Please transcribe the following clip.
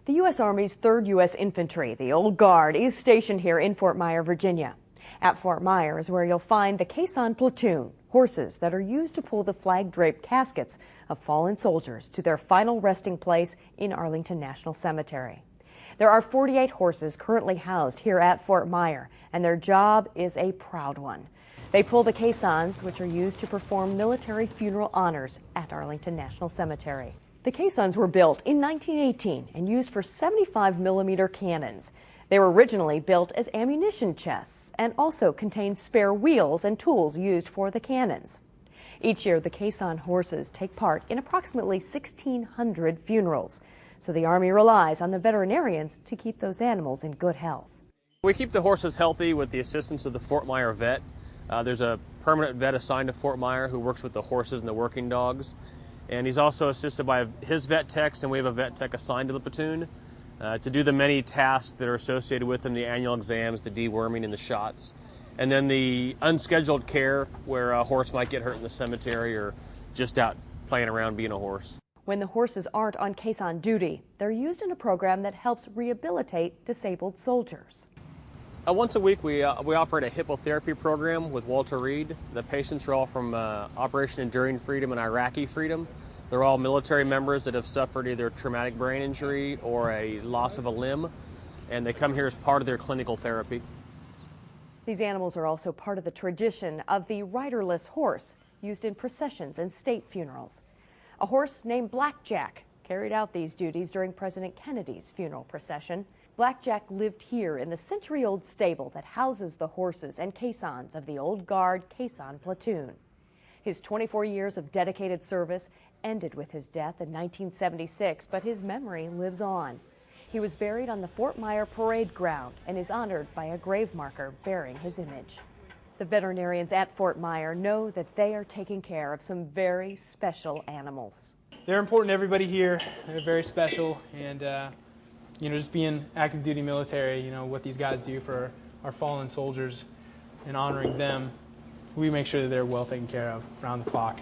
The U.S. Army's 3rd U.S. Infantry, the Old Guard, is stationed here in Fort Myer, Virginia. At Fort Myer is where you'll find the caisson platoon, horses that are used to pull the flag-draped caskets of fallen soldiers to their final resting place in Arlington National Cemetery. There are 48 horses currently housed here at Fort Myer, and their job is a proud one. They pull the caissons, which are used to perform military funeral honors at Arlington National Cemetery. The caissons were built in 1918 and used for 75mm cannons. They were originally built as ammunition chests and also contained spare wheels and tools used for the cannons. Each year, the caisson horses take part in approximately 1,600 funerals, so the Army relies on the veterinarians to keep those animals in good health. We keep the horses healthy with the assistance of the Fort Myer vet. There's a permanent vet assigned to Fort Myer who works with the horses and the working dogs. And he's also assisted by his vet techs, and we have a vet tech assigned to the platoon to do the many tasks that are associated with them, the annual exams, the deworming, and the shots. And then the unscheduled care where a horse might get hurt in the cemetery or just out playing around being a horse. When the horses aren't on caisson duty, they're used in a program that helps rehabilitate disabled soldiers. Once a week, we operate a hippotherapy program with Walter Reed. The patients are all from Operation Enduring Freedom and Iraqi Freedom. They're all military members that have suffered either traumatic brain injury or a loss of a limb, and they come here as part of their clinical therapy. These animals are also part of the tradition of the riderless horse used in processions and state funerals. A horse named Blackjack carried out these duties during President Kennedy's funeral procession. Blackjack lived here in the century-old stable that houses the horses and caissons of the Old Guard caisson platoon. His 24 years of dedicated service ended with his death in 1976, but his memory lives on. He was buried on the Fort Myer parade ground and is honored by a grave marker bearing his image. The veterinarians at Fort Myer know that they are taking care of some very special animals. They're important to everybody here. They're very special, and just being active duty military, what these guys do for our fallen soldiers and honoring them, we make sure that they're well taken care of around the clock.